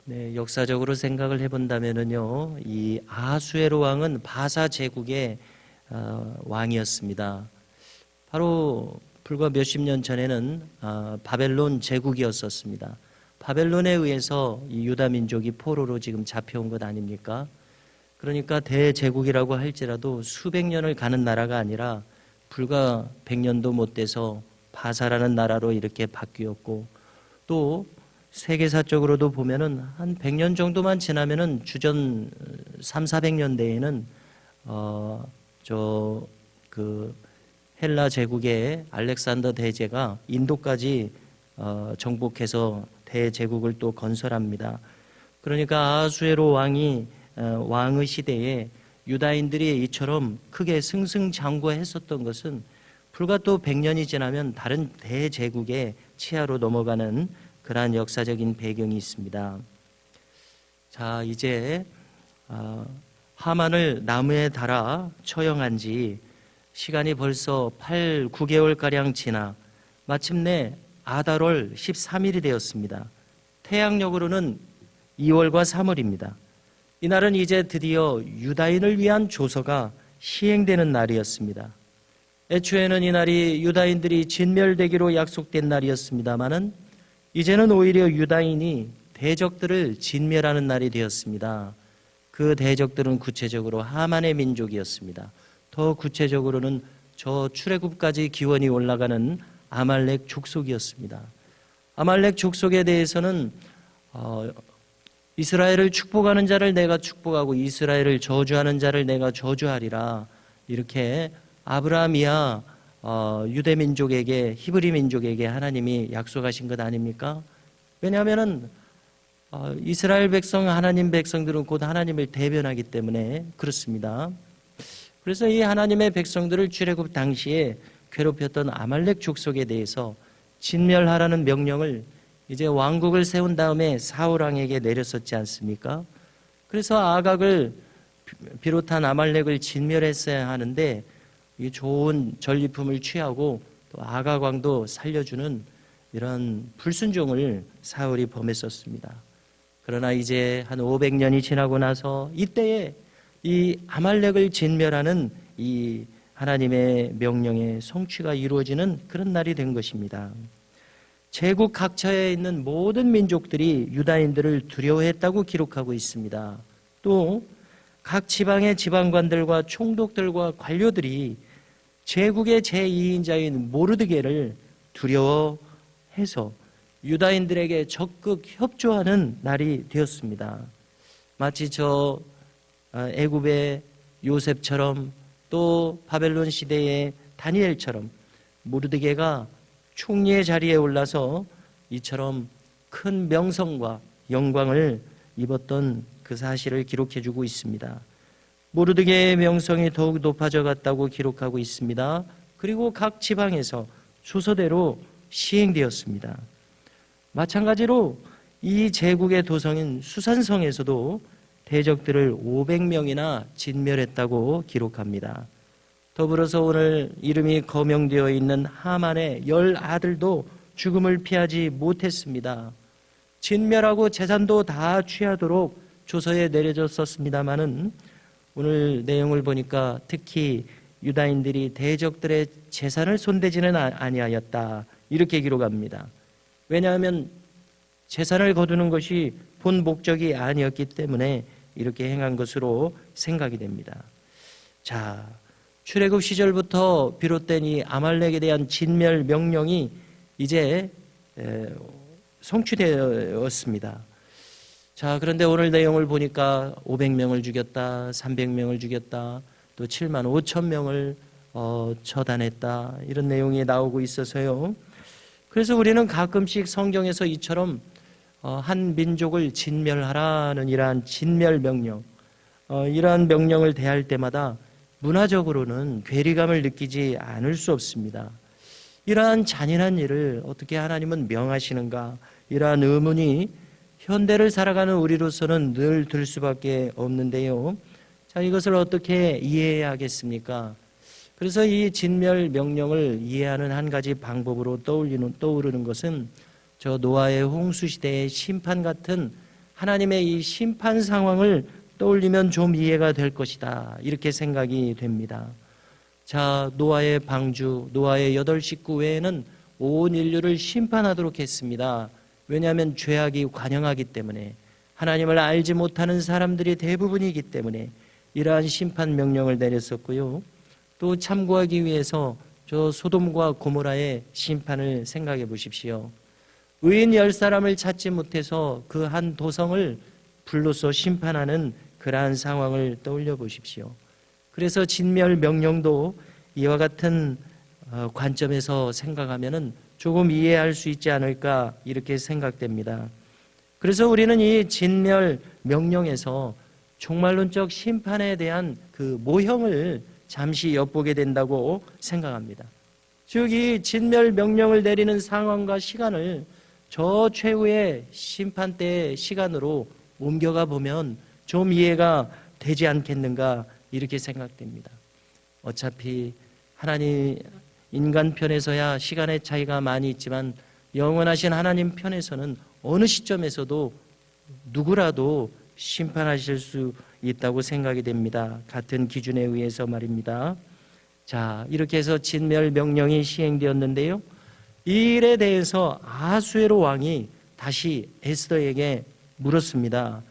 네, 역사적으로 생각을 해본다면은요, 이 아하수에로 왕은 바사 제국의 왕이었습니다. 바로 불과 몇십 년 전에는 바벨론 제국이었었습니다. 바벨론에 의해서 이 유다 민족이 포로로 지금 잡혀온 것 아닙니까? 그러니까 대제국이라고 할지라도 수백 년을 가는 나라가 아니라 불과 100년도 못 돼서 바사라는 나라로 이렇게 바뀌었고, 또 세계사적으로도 보면은 한 100년 정도만 지나면은 주전 3, 400년대에는 그 헬라 제국의 알렉산더 대제가 인도까지 정복해서 대제국을 또 건설합니다. 그러니까 아하수에로 왕이 왕의 시대에 유다인들이 이처럼 크게 승승장구했었던 것은 불과 또 100년이 지나면 다른 대제국의 치하로 넘어가는 그러한 역사적인 배경이 있습니다. 자, 이제 하만을 나무에 달아 처형한 지 시간이 벌써 8, 9개월가량 지나 마침내 아달월 13일이 되었습니다. 태양력으로는 2월과 3월입니다. 이날은 이제 드디어 유다인을 위한 조서가 시행되는 날이었습니다. 애초에는 이날이 유다인들이 진멸되기로 약속된 날이었습니다마는 이제는 오히려 유다인이 대적들을 진멸하는 날이 되었습니다. 그 대적들은 구체적으로 하만의 민족이었습니다. 더 구체적으로는 저 출애굽까지 기원이 올라가는 아말렉 족속이었습니다. 아말렉 족속에 대해서는 이스라엘을 축복하는 자를 내가 축복하고 이스라엘을 저주하는 자를 내가 저주하리라, 이렇게 아브라함이야 유대 민족에게, 히브리 민족에게 하나님이 약속하신 것 아닙니까? 왜냐하면은 이스라엘 백성, 하나님 백성들은 곧 하나님을 대변하기 때문에 그렇습니다. 그래서 이 하나님의 백성들을 출애굽 당시에 괴롭혔던 아말렉 족속에 대해서 진멸하라는 명령을 이제 왕국을 세운 다음에 사울 왕에게 내렸었지 않습니까? 그래서 아각을 비롯한 아말렉을 진멸했어야 하는데 이 좋은 전리품을 취하고 또 아각 왕도 살려주는 이런 불순종을 사울이 범했었습니다. 그러나 이제 한 500년이 지나고 나서 이때에 이 아말렉을 진멸하는 이 하나님의 명령의 성취가 이루어지는 그런 날이 된 것입니다. 제국 각처에 있는 모든 민족들이 유다인들을 두려워했다고 기록하고 있습니다. 또 각 지방의 지방관들과 총독들과 관료들이 제국의 제2인자인 모르드게를 두려워해서 유다인들에게 적극 협조하는 날이 되었습니다. 마치 저 애굽의 요셉처럼 또 바벨론 시대의 다니엘처럼 모르드게가 총리의 자리에 올라서 이처럼 큰 명성과 영광을 입었던 그 사실을 기록해주고 있습니다. 모르드게의 명성이 더욱 높아져 갔다고 기록하고 있습니다. 그리고 각 지방에서 순서대로 시행되었습니다. 마찬가지로 이 제국의 도성인 수산성에서도 대적들을 500명이나 진멸했다고 기록합니다. 더불어서 오늘 이름이 거명되어 있는 하만의 10아들도 죽음을 피하지 못했습니다. 진멸하고 재산도 다 취하도록 조서에 내려졌었습니다마는 오늘 내용을 보니까 특히 유다인들이 대적들의 재산을 손대지는 아니하였다, 이렇게 기록합니다. 왜냐하면 재산을 거두는 것이 본 목적이 아니었기 때문에 이렇게 행한 것으로 생각이 됩니다. 자, 출애굽 시절부터 비롯된 이 아말렉에 대한 진멸 명령이 이제 성취되었습니다. 자, 그런데 오늘 내용을 보니까 500명을 죽였다, 300명을 죽였다, 또 7만 5천 명을 처단했다, 이런 내용이 나오고 있어서요. 그래서 우리는 가끔씩 성경에서 이처럼 한 민족을 진멸하라는 이러한 진멸 명령, 이러한 명령을 대할 때마다 문화적으로는 괴리감을 느끼지 않을 수 없습니다. 이러한 잔인한 일을 어떻게 하나님은 명하시는가, 이러한 의문이 현대를 살아가는 우리로서는 늘 들 수밖에 없는데요. 자, 이것을 어떻게 이해해야 하겠습니까? 그래서 이 진멸 명령을 이해하는 한 가지 방법으로 떠오르는 것은 저 노아의 홍수 시대의 심판 같은 하나님의 이 심판 상황을 떠올리면 좀 이해가 될 것이다. 이렇게 생각이 됩니다. 자, 노아의 방주, 노아의 8식구 외에는 온 인류를 심판하도록 했습니다. 왜냐하면 죄악이 관영하기 때문에, 하나님을 알지 못하는 사람들이 대부분이기 때문에 이러한 심판 명령을 내렸었고요. 또 참고하기 위해서 저 소돔과 고모라의 심판을 생각해 보십시오. 의인 10사람을 찾지 못해서 그 한 도성을 불로써 심판하는 그러한 상황을 떠올려 보십시오. 그래서 진멸 명령도 이와 같은 관점에서 생각하면 조금 이해할 수 있지 않을까 이렇게 생각됩니다. 그래서 우리는 이 진멸 명령에서 종말론적 심판에 대한 그 모형을 잠시 엿보게 된다고 생각합니다. 즉, 이 진멸 명령을 내리는 상황과 시간을 저 최후의 심판 때의 시간으로 옮겨가 보면 좀 이해가 되지 않겠는가 이렇게 생각됩니다. 어차피 하나님 인간 편에서야 시간의 차이가 많이 있지만 영원하신 하나님 편에서는 어느 시점에서도 누구라도 심판하실 수 있다고 생각이 됩니다. 같은 기준에 의해서 말입니다. 자, 이렇게 해서 진멸 명령이 시행되었는데요. 이 일에 대해서 아수에로 왕이 다시 에스더에게 물었습니다.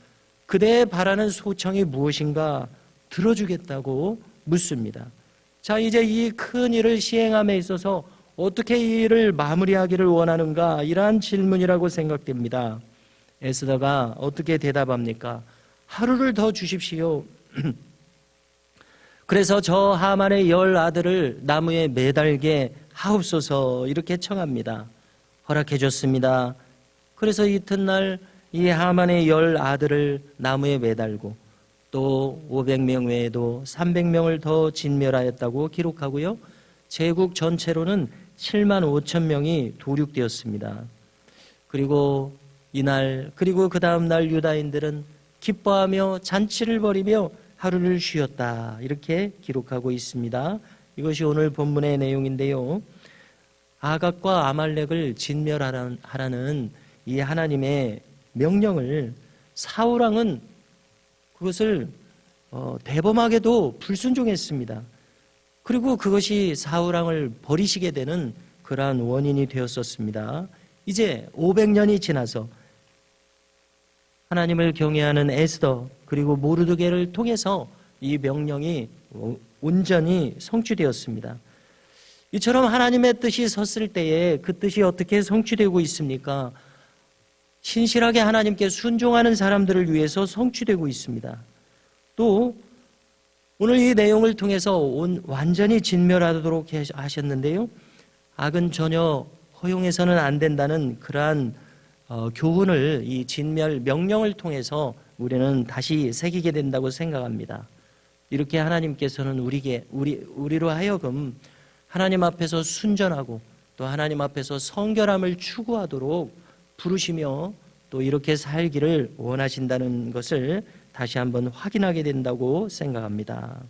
그대의 바라는 소청이 무엇인가 들어주겠다고 묻습니다. 자, 이제 이 큰 일을 시행함에 있어서 어떻게 이 일을 마무리하기를 원하는가, 이러한 질문이라고 생각됩니다. 에스더가 어떻게 대답합니까? 하루를 더 주십시오. 그래서 저 하만의 10 아들을 나무에 매달게 하옵소서, 이렇게 청합니다. 허락해 줬습니다. 그래서 이튿날 이 하만의 10 아들을 나무에 매달고 또 500명 외에도 300명을 더 진멸하였다고 기록하고요. 제국 전체로는 7만 5천 명이 도륙되었습니다. 그리고 이날, 그리고 그 다음 날 유다인들은 기뻐하며 잔치를 벌이며 하루를 쉬었다, 이렇게 기록하고 있습니다. 이것이 오늘 본문의 내용인데요. 아각과 아말렉을 진멸하라는 이 하나님의 명령을 사울 왕은 그것을 대범하게도 불순종했습니다. 그리고 그것이 사울 왕을 버리시게 되는 그러한 원인이 되었었습니다. 이제 500년이 지나서 하나님을 경외하는 에스더 그리고 모르드게를 통해서 이 명령이 온전히 성취되었습니다. 이처럼 하나님의 뜻이 섰을 때에 그 뜻이 어떻게 성취되고 있습니까? 신실하게 하나님께 순종하는 사람들을 위해서 성취되고 있습니다. 또 오늘 이 내용을 통해서 완전히 진멸하도록 하셨는데요. 악은 전혀 허용해서는 안 된다는 그러한 교훈을 이 진멸 명령을 통해서 우리는 다시 새기게 된다고 생각합니다. 이렇게 하나님께서는 우리로 하여금 하나님 앞에서 순전하고 또 하나님 앞에서 성결함을 추구하도록 부르시며 또 이렇게 살기를 원하신다는 것을 다시 한번 확인하게 된다고 생각합니다.